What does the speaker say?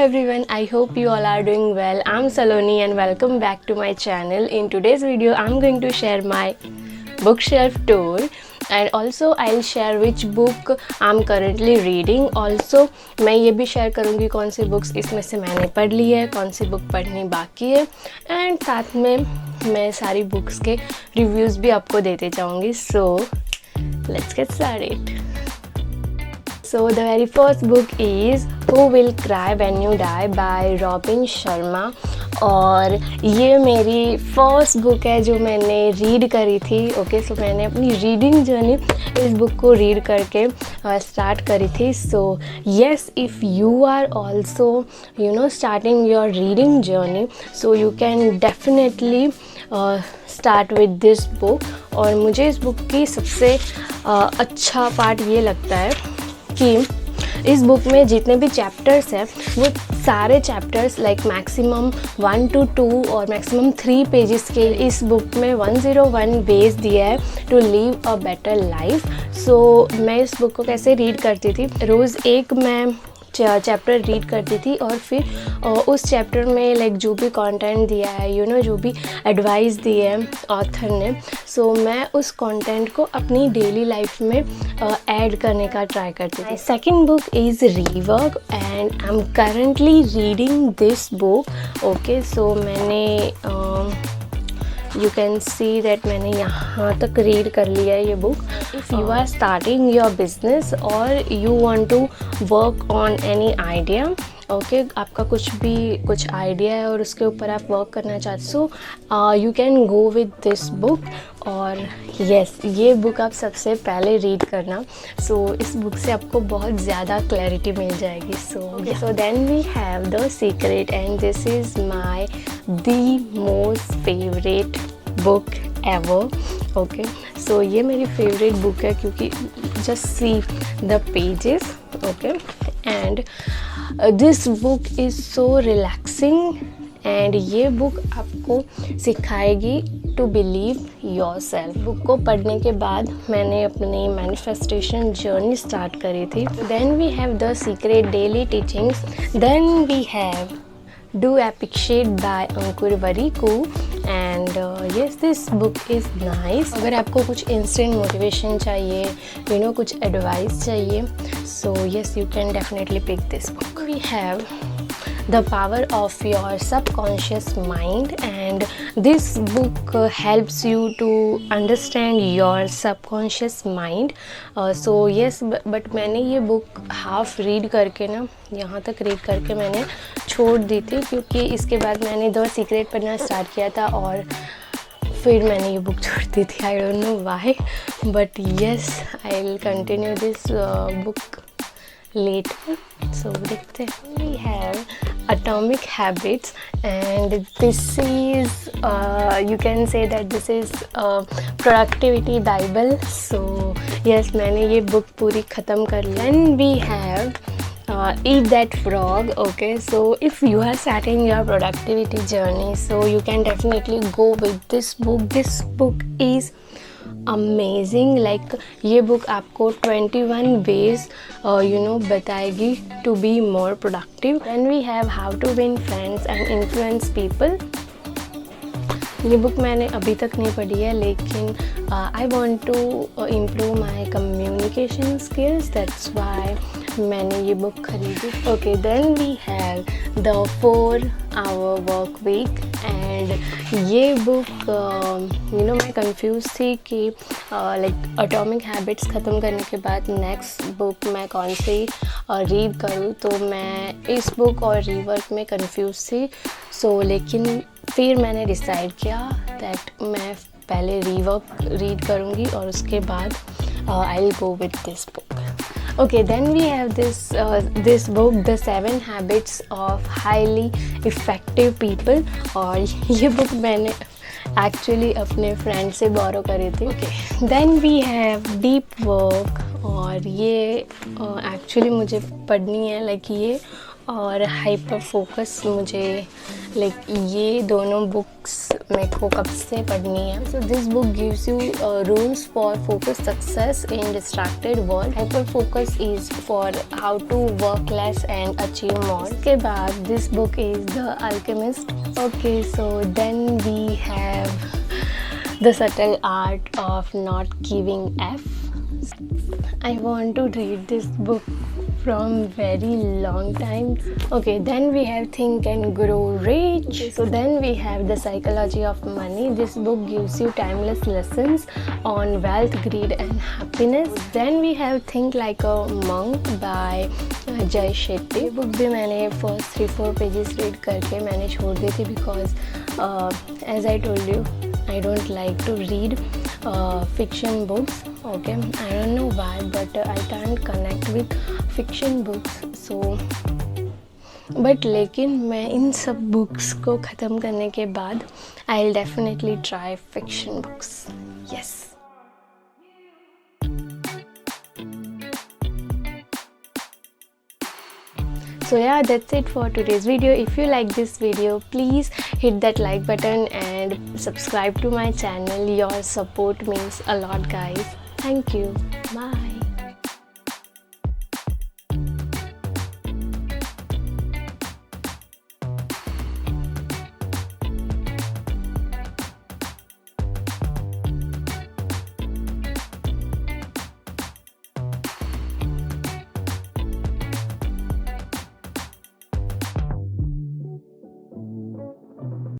everyone, I hope you all are doing well. I'm Saloni and welcome back to my channel. In today's video I'm going to share my bookshelf tour and also I'll share which book I'm currently reading. Also मैं ये भी share करूँगी कौन सी books इसमें से मैंने पढ़ ली है, कौन सी बुक पढ़नी बाकी है एंड साथ में मैं सारी बुक्स के रिव्यूज़ भी आपको देते जाऊँगी. So let's get started. So the very first book is Who Will Cry When You Die by Robin Sharma. और ये मेरी फर्स्ट बुक है जो मैंने रीड करी थी. ओके, सो मैंने अपनी रीडिंग जर्नी इस बुक को रीड करके स्टार्ट करी थी. So yes, if you are also starting your reading journey, so you can definitely start with this book. और मुझे इस बुक की सबसे अच्छा पार्ट ये लगता है कि इस बुक में जितने भी चैप्टर्स हैं वो सारे चैप्टर्स लाइक मैक्सिमम 1 to 2 और मैक्सिमम 3 पेजेस के इस बुक में 101 वेज दिया है to live a better life. So मैं इस बुक को कैसे रीड करती थी, रोज़ एक मैं चैप्टर रीड करती थी और फिर उस चैप्टर में लाइक जो भी कंटेंट दिया है जो भी एडवाइस दी है ऑथर ने, सो मैं उस कंटेंट को अपनी डेली लाइफ में ऐड करने का ट्राई करती थी. Second book is rework and I am currently reading this book. Okay, so मैंने यू कैन सी दैट मैंने यहाँ तक रीड कर लिया है ये book. If you are starting your business or you want to work on any idea, okay, आपका कुछ आइडिया है और उसके ऊपर आप वर्क करना चाहते, सो you can go with this book. और येस, ये बुक आप सबसे पहले रीड करना. सो इस बुक से आपको बहुत ज़्यादा क्लैरिटी मिल जाएगी. So then we have the secret and this is my the most favourite book ever. Okay, so ये मेरी फेवरेट बुक है क्योंकि just see the pages. Okay, and this book is so relaxing and ये book आपको सिखाएगी to believe yourself. Book को पढ़ने के बाद मैंने अपनी मैनिफेस्टेशन जर्नी स्टार्ट करी थी. Then we have the secret daily teachings. Then we have do epic shit by Ankur Warikoo and yes, this book is nice. अगर आपको कुछ इंस्टेंट मोटिवेशन चाहिए, कुछ एडवाइस चाहिए, so yes, you can definitely pick this book. We have The Power of Your Subconscious Mind and this book helps you to understand your subconscious mind. So yes, but मैंने ये book half read करके ना यहाँ तक read करके मैंने छोड़ दी थी क्योंकि इसके बाद मैंने द सीक्रेट पढ़ना स्टार्ट किया था और फिर मैंने ये बुक छोड़ दी थी. I don't know why, but yes, I will continue this book later. So देखते हैं. We have Atomic Habits and this is you can say that this is productivity bible. So yes, मैंने ये book पूरी ख़त्म कर ली. And we have Eat That Frog. Okay, so if you are starting your productivity journey, so you can definitely go with this book. This book is amazing. Like ये book आपको 21 ways बताएगी to be more productive. Then we have how to win friends and influence people. ये book मैंने अभी तक नहीं पढ़ी है लेकिन I want to improve my communication skills, that's why मैंने ये बुक खरीदी. Okay, then we have the 4-hour work week and ये बुक मैं कंफ्यूज थी कि लाइक एटॉमिक हैबिट्स ख़त्म करने के बाद नेक्स्ट बुक मैं कौन सी रीड करूँ, तो मैं इस बुक और रीवर्क में कंफ्यूज थी. सो लेकिन फिर मैंने डिसाइड किया दैट मैं पहले रीवर्क रीड करूँगी और उसके बाद I will go with this book. Okay, then we have this book, The 7 Habits of Highly Effective People. और ये बुक मैंने एक्चुअली अपने फ्रेंड से बोरो करी थी. Okay, then we have deep work और ये एक्चुअली मुझे पढ़नी है. लाइक ये और हाइपर फोकस मुझे लाइक ये दोनों बुक्स मेरे को कब से पढ़नी है. So this book gives you rules for focus success in distracted world. Hyper focus is for how to work less and achieve more. इसके बाद this book is the Alchemist. Okay, so then we have the subtle art of not giving F. I want to read this book from very long time. Okay, then we have Think and Grow Rich. So then we have The Psychology of Money. This book gives you timeless lessons on wealth, greed and happiness. Then we have Think Like a Monk by Jay Shetty. ये book भी मैंने first 3-4 pages read करके मैंने छोड़ दी थी because as I told you, I don't like to read fiction books. Okay, I don't know why, but I can't connect with fiction books. So but लेकिन मैं इन सब बुक्स को ख़त्म करने के बाद I'll definitely try fiction books. Yes. So yeah, that's it for today's video. If you like this video, please hit that like button and subscribe to my channel. Your support means a lot, guys. Thank you. Bye.